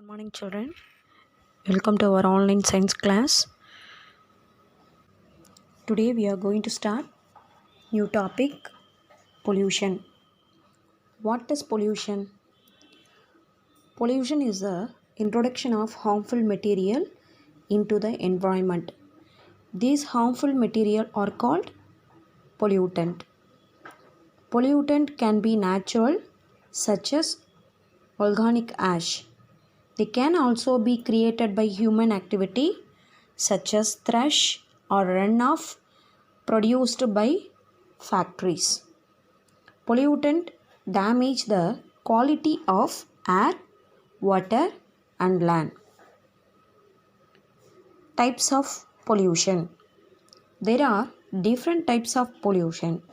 Good morning, children. Welcome to our online science class. Today we are going to start new topic, pollution. What is pollution? Pollution is the introduction of harmful material into the environment. These harmful material are called pollutant. Pollutant can be natural, such as organic ash. They can also be created by human activity, such as thrash or runoff produced by factories. Pollutant damage the quality of air, water, and land. Types of pollution. There are different types of pollution: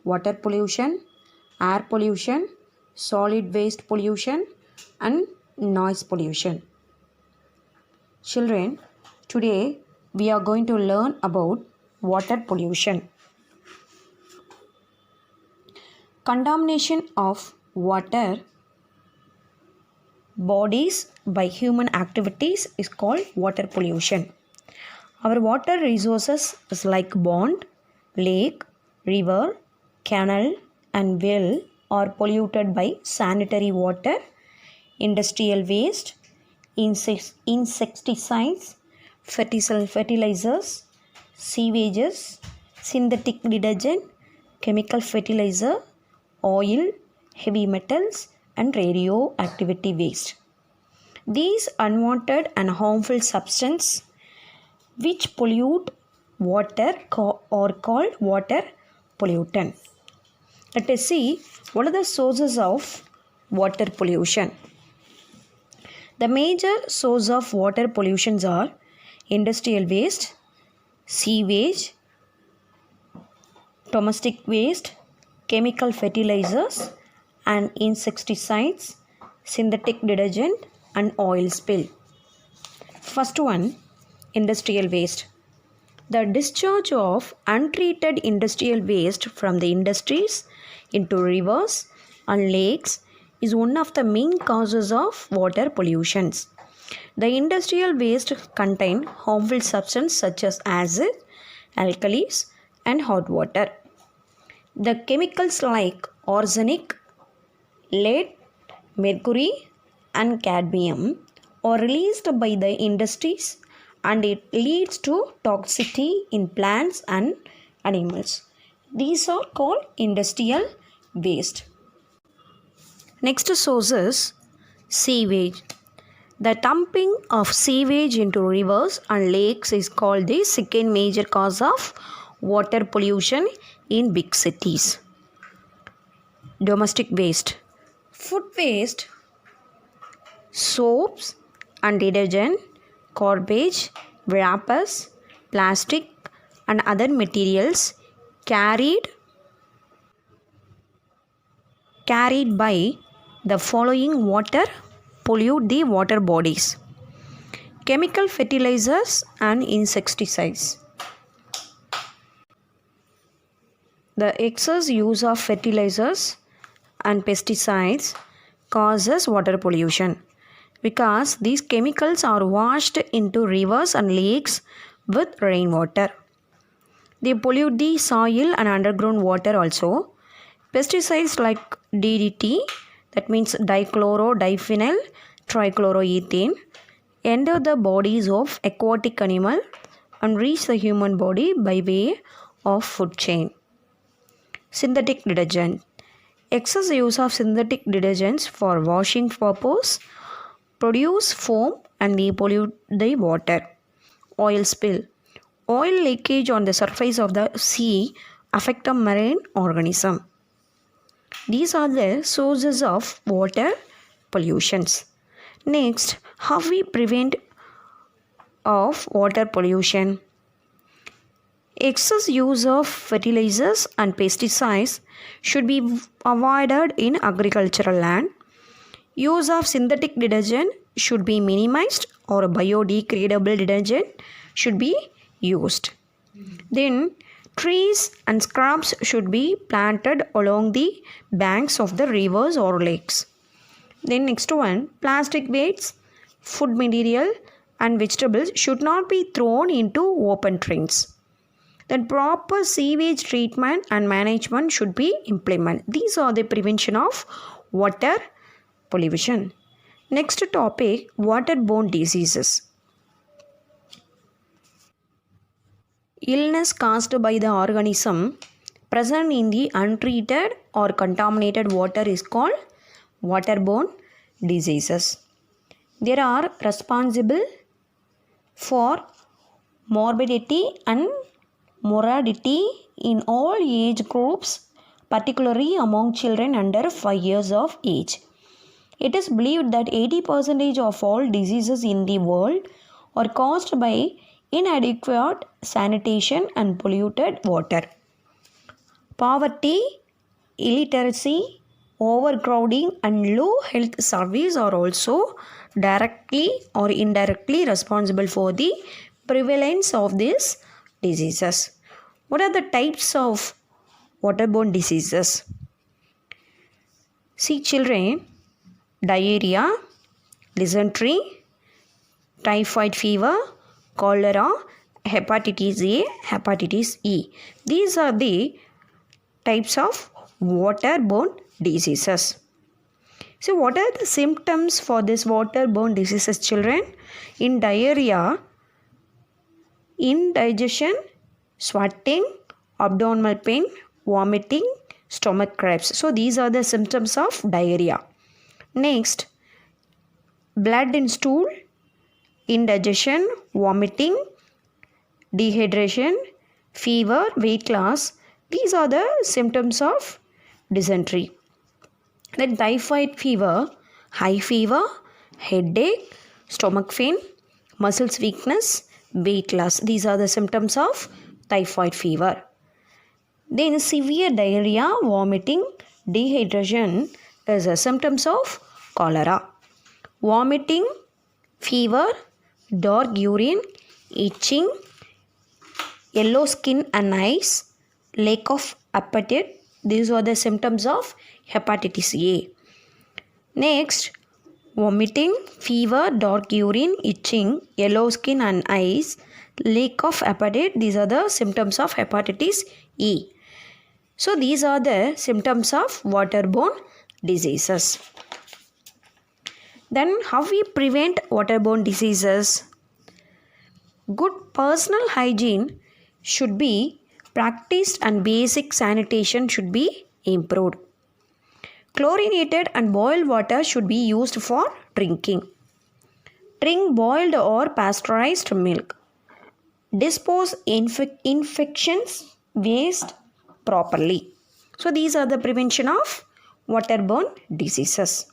water pollution, air pollution, solid waste pollution, and noise pollution. Children, today we are going to learn about water pollution. Contamination of water bodies by human activities is called water pollution. Our water resources is like pond, lake, river, canal, and well are polluted by sanitary water, industrial waste, insecticides, fertilizers, sewages, synthetic detergent, chemical fertilizer, oil, heavy metals, and radioactivity waste. These unwanted and harmful substances which pollute water are called water pollutant. Let us see what are the sources of water pollution. The major source of water pollutions are industrial waste, sewage, domestic waste, chemical fertilizers and insecticides, synthetic detergent and oil spill. First one, industrial waste. The discharge of untreated industrial waste from the industries into rivers and lakes is one of the main causes of water pollutions. The industrial waste contain harmful substances such as acid, alkalis, and hot water. The chemicals like arsenic, lead, mercury, and cadmium are released by the industries and it leads to toxicity in plants and animals. These are called industrial waste. Next source is sewage. The dumping of sewage into rivers and lakes is called the second major cause of water pollution in big cities. Domestic waste. Food waste, soaps and detergent, garbage, wrappers, plastic and other materials carried by the following water pollute the water bodies: chemical fertilizers and insecticides. The excess use of fertilizers and pesticides causes water pollution because these chemicals are washed into rivers and lakes with rainwater. They pollute the soil and underground water also. Pesticides like DDT, that means dichlorodiphenyl trichloroethane, enter the bodies of aquatic animal and reach the human body by way of food chain. Synthetic detergent. Excess use of synthetic detergents for washing purpose produce foam and they pollute the water. Oil spill. Oil leakage on the surface of the sea affect a marine organism. These are the sources of water pollutions. Next, how we prevent of water pollution? Excess use of fertilizers and pesticides should be avoided in agricultural land. Use of synthetic detergent should be minimized or biodegradable detergent should be used. Then trees and shrubs should be planted along the banks of the rivers or lakes. Then next one, plastic waste food material and vegetables should not be thrown into open drains. Then proper sewage treatment and management should be implemented. These are the prevention of water pollution. Next topic, waterborne diseases. Illness caused by the organism present in the untreated or contaminated water is called waterborne diseases. They are responsible for morbidity and mortality in all age groups, particularly among children under 5 years of age. It is believed that 80% of all diseases in the world are caused by inadequate sanitation and polluted water. Poverty, illiteracy, overcrowding, and low health service are also directly or indirectly responsible for the prevalence of these diseases. What are the types of waterborne diseases? See children, diarrhea, dysentery, typhoid fever, cholera, hepatitis A, hepatitis E. These are the types of waterborne diseases. So what are the symptoms for this waterborne diseases, children? In diarrhea, indigestion, sweating, abdominal pain, vomiting, stomach cramps. So these are the symptoms of diarrhea. Next, blood in stool, indigestion, vomiting, dehydration, fever, weight loss. These are the symptoms of dysentery. Then typhoid fever, high fever, headache, stomach pain, muscles weakness, weight loss. These are the symptoms of typhoid fever. Then severe diarrhea, vomiting, dehydration is the symptoms of cholera. Vomiting, fever, dark urine, itching, yellow skin and eyes, lack of appetite. These are the symptoms of hepatitis A. Next, vomiting, fever, dark urine, itching, yellow skin and eyes, lack of appetite. These are the symptoms of hepatitis E. So these are the symptoms of waterborne diseases. Then how we prevent waterborne diseases? Good personal hygiene should be practiced and basic sanitation should be improved. Chlorinated and boiled water should be used for drinking. Drink boiled or pasteurized milk. Dispose infections waste properly. So these are the prevention of waterborne diseases.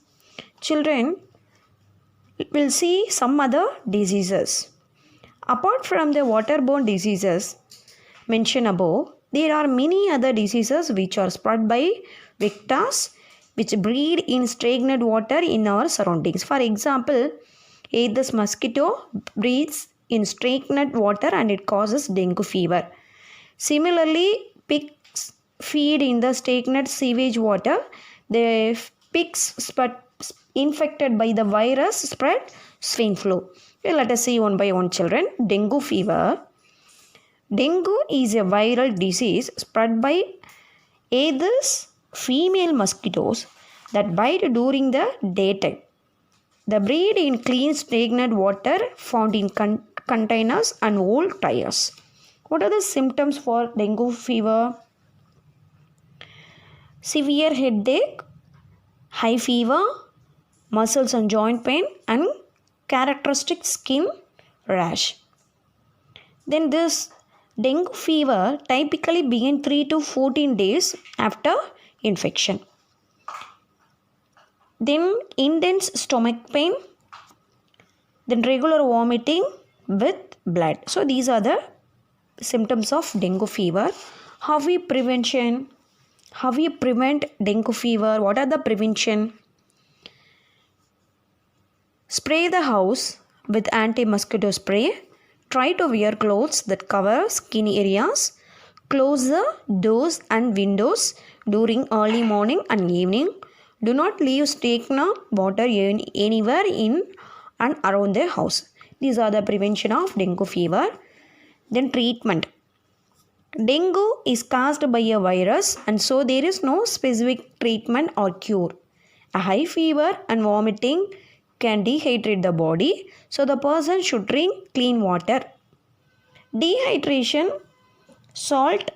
Children, will see some other diseases. Apart from the waterborne diseases mentioned above, there are many other diseases which are spread by vectors which breed in stagnant water in our surroundings. For example, Aedes mosquito breeds in stagnant water and it causes dengue fever. Similarly, pigs feed in the stagnant sewage water. The pigs infected by the virus spread swine flu. Let us see one by one, children. Dengue fever. Dengue is a viral disease spread by Aedes female mosquitoes that bite during the daytime. They breed in clean stagnant water found in containers and old tires. What are the symptoms for dengue fever? Severe headache, high fever, muscles and joint pain, and characteristic skin rash. Then this dengue fever typically begins 3 to 14 days after infection. Then intense stomach pain, then regular vomiting with blood. So these are the symptoms of dengue fever. How we prevent dengue fever? What are the prevention? Spray the house with anti-mosquito spray. Try to wear clothes that cover skin areas. Close the doors and windows during early morning and evening. Do not leave stagnant water anywhere in and around their house. These are the prevention of dengue fever. Then treatment. Dengue is caused by a virus and so there is no specific treatment or cure. A high fever and vomiting can dehydrate the body, so the person should drink clean water. Dehydration, salt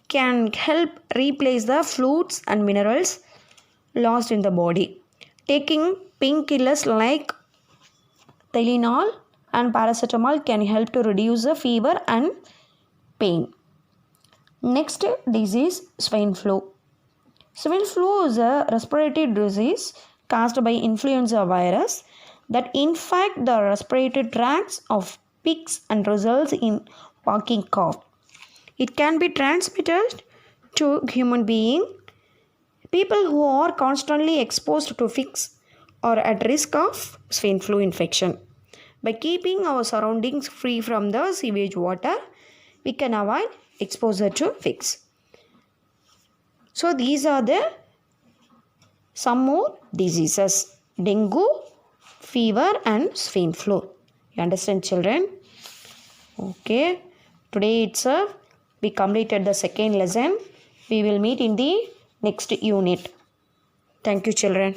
can help replace the fluids and minerals lost in the body. Taking painkillers like Tylenol and paracetamol can help to reduce the fever and pain. Next disease, swine flu. Swine flu is a respiratory disease caused by influenza virus that infect the respiratory tracts of pigs and results in walking cough. It can be transmitted to human being. People who are constantly exposed to pigs are at risk of swine flu infection. By keeping our surroundings free from the sewage water, we can avoid exposure to pigs. So these are the some more diseases: dengue, fever and swine flu. You understand, children? Okay. Today itself we completed the second lesson. We will meet in the next unit. Thank you, children.